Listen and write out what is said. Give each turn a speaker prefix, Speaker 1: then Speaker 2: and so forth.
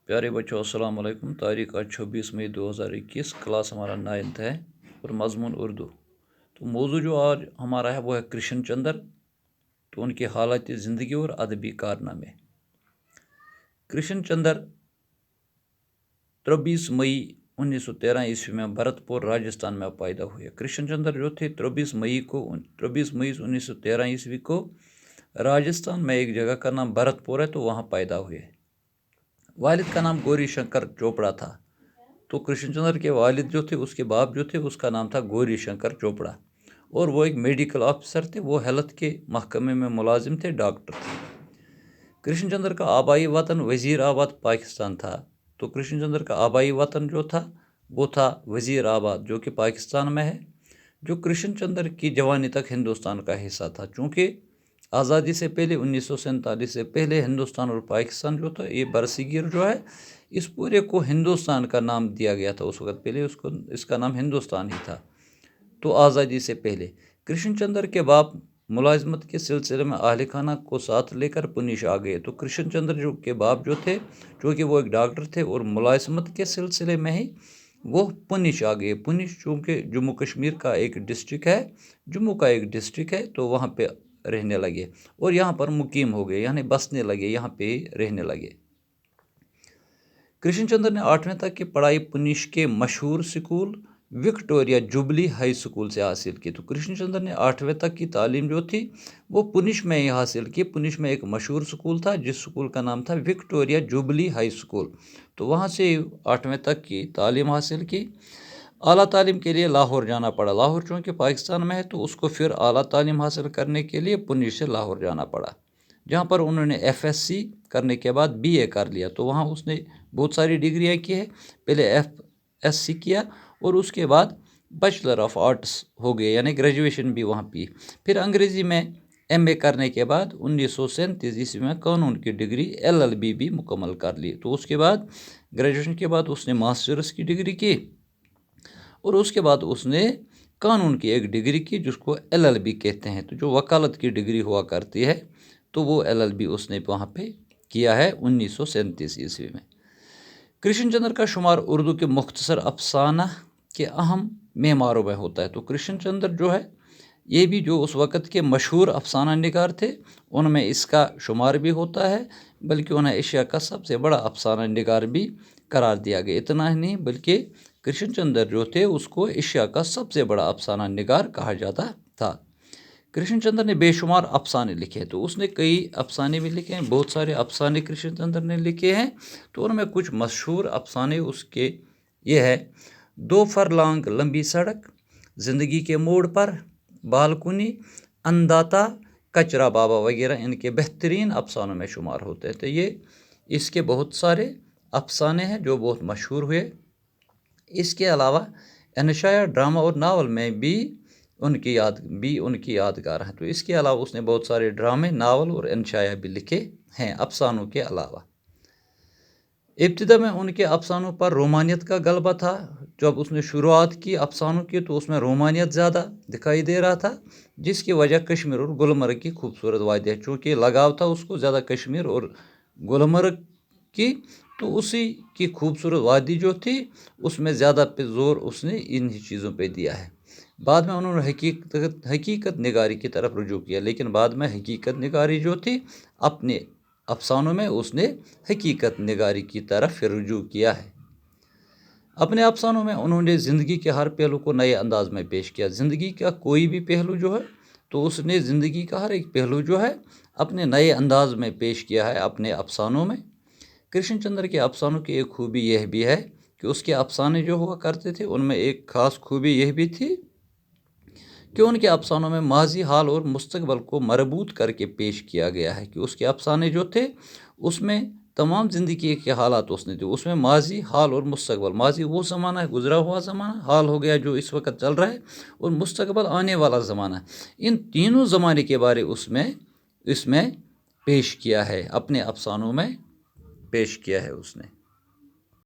Speaker 1: प्यारे बच्चों अस्सलाम वालेकुम। तारीख आज 26 मई 2021। क्लास हमारा 9th है और मजमून उर्दू। तो मौजू जो आज हमारा है वो है कृष्ण चंद्र, तो उनकी हालत ज़िंदगी और अदबी कारनामे। कृष्ण चंद्र 23 मई 1913 ईस्वी में भरतपुर राजस्थान में पैदा हुए। कृष्ण चंद्र जो थे 23 मई 1913 ईस्वी को राजस्थान में एक जगह का नाम भरतपुर है, तो वहाँ पैदा हुए। वालिद का नाम गौरी शंकर चोपड़ा था। तो कृष्णचंद्र के वालिद जो थे, उसके बाप जो थे, उसका नाम था गौरी शंकर चोपड़ा, और वो एक मेडिकल ऑफिसर थे। वो हेल्थ के महकमे में मुलाजिम थे, डॉक्टर थे। कृष्णचंद्र का आबाई वतन वज़ीराबाद पाकिस्तान था। तो कृष्णचंद्र का आबाई वतन जो था वो था वज़ीराबाद, जो कि पाकिस्तान में है, जो कृष्णचंद्र की जवानी तक हिंदुस्तान का हिस्सा था। चूँकि आज़ादी से पहले 1947 से पहले हिंदुस्तान और पाकिस्तान जो था, ये बरसीगर जो है, इस पूरे को हिंदुस्तान का नाम दिया गया था। उस वक्त पहले इसका नाम हिंदुस्तान ही था। तो आज़ादी से पहले कृष्णचंद्र के बाप मुलाजमत के सिलसिले में अहल खाना को साथ लेकर पुनिश आ गए। तो कृष्णचंद्र जो के बाप जो थे, जो कि वो एक डॉक्टर थे, और मुलाजमत के सिलसिले में ही वो पुनिश आ गए। पुनिश चूँकि जम्मू कश्मीर का एक डिस्ट्रिक्ट है, जम्मू का एक डिस्ट्रिक्ट है, तो वहाँ पे रहने लगे और यहाँ पर मुकीम हो गए, यानी बसने लगे, यहाँ पे रहने लगे। कृष्णचंद्र ने 8वीं तक की पढ़ाई पुनिश के मशहूर school Victoria jubilee high school से हासिल की। तो कृष्णचंद्र ने 8वीं तक की तालीम जो थी वो पुनिश में ही हासिल की। पुनिश में एक मशहूर स्कूल था, जिस स्कूल का नाम था विक्टोरिया जुबली हाई स्कूल। तो वहाँ से 8वीं तक की तालीम हासिल की। आला तालीम के लिए लाहौर जाना पड़ा। लाहौर चूँकि पाकिस्तान में है, तो उसको फिर आला तालीम हासिल करने के लिए पुनिश से लाहौर जाना पड़ा, जहाँ पर उन्होंने FSC करने के बाद BA कर लिया। तो वहाँ उसने बहुत सारी डिग्रियाँ की है। पहले FSC किया और उसके बाद बैचलर ऑफ आर्ट्स हो गए, यानी ग्रेजुएशन भी वहाँ की। फिर अंग्रेज़ी में MA करने के बाद 1937 ईस्वी में कानून की डिग्री LLB भी मुकम्मल कर ली। तो उसके बाद ग्रेजुएशन के बाद उसने मास्टर्स की डिग्री की और उसके बाद उसने कानून की एक डिग्री की, जिसको LLB कहते हैं। तो जो वकालत की डिग्री हुआ करती है, तो वो LLB उसने वहाँ पे किया है 1937 ईस्वी में। कृष्णचंद्र का शुमार उर्दू के मुख्तसर अफसाना के अहम मेमारों में होता है। तो कृष्णचंद्र जो है, ये भी जो उस वक़्त के मशहूर अफसाना निगार थे, उनमें इसका शुमार भी होता है, बल्कि उन्हें एशिया का सबसे बड़ा अफसाना निगार भी करार दिया गया। इतना ही नहीं, बल्कि कृष्णचंद्र जो थे उसको एशिया का सबसे बड़ा अफसाना निगार कहा जाता था। कृष्णचंद्र ने बेशुमार अफसाने लिखे। तो उसने कई अफसाने भी लिखे हैं, बहुत सारे अफसाने कृष्णचंद्र ने लिखे हैं। तो उनमें कुछ मशहूर अफसाने उसके ये है: 2 फरलांग लंबी सड़क, ज़िंदगी के मोड़ पर, बालकुनी, अन्नदाता, कचरा बाबा वगैरह इनके बेहतरीन अफसानों में शुमार होते हैं। तो ये इसके बहुत सारे अफसाने हैं जो बहुत मशहूर हुए। इसके अलावा अनशाया ड्रामा और नावल में भी उनकी यादगार हैं। तो इसके अलावा उसने बहुत सारे ड्रामे, नावल और अनशाया भी लिखे हैं अफसानों के अलावा। इब्तिदा में उनके अफसानों पर रोमानियत का गलबा था। जब उसने शुरुआत की अफसानों की, तो उसमें रोमानियत ज़्यादा दिखाई दे रहा था, जिसकी वजह कश्मीर और गुलमर्ग की खूबसूरत वादियाँ, चूँकि लगाव था उसको ज़्यादा कश्मीर और गुलमर्ग की, तो उसी की खूबसूरत वादी जो थी उसमें ज़्यादा पे जोर उसने इन्हीं चीज़ों पे दिया है। बाद में उन्होंने हकीकत निगारी की तरफ रुजू किया, लेकिन बाद में हकीकत निगारी जो थी, अपने अफसानों में उसने हकीकत निगारी की तरफ रुजू किया है। अपने अफसानों में उन्होंने ज़िंदगी के हर पहलू को नए अंदाज में पेश किया। ज़िंदगी का कोई भी पहलू जो है, तो उसने ज़िंदगी का हर एक पहलू जो है अपने नए अंदाज में पेश किया है अपने अफसानों में। कृष्णचंद्र के अफसानों की एक खूबी यह भी है कि उसके अफसाने जो हुआ करते थे, उनमें एक ख़ास खूबी यह भी थी कि उनके अफसानों में माजी, हाल और मुस्तकबल को मरबूत करके पेश किया गया है। कि उसके अफसाने जो थे उसमें तमाम ज़िंदगी के हालात उसने थे, उसमें माजी, हाल और मुस्तकबल। माजी वो ज़माना है, गुजरा हुआ ज़माना, हाल हो गया जो इस वक्त चल रहा है, और मुस्तकबल आने वाला ज़माना। इन तीनों ज़माने के बारे इसमें पेश किया है, अपने अफसानों में पेश किया है उसने।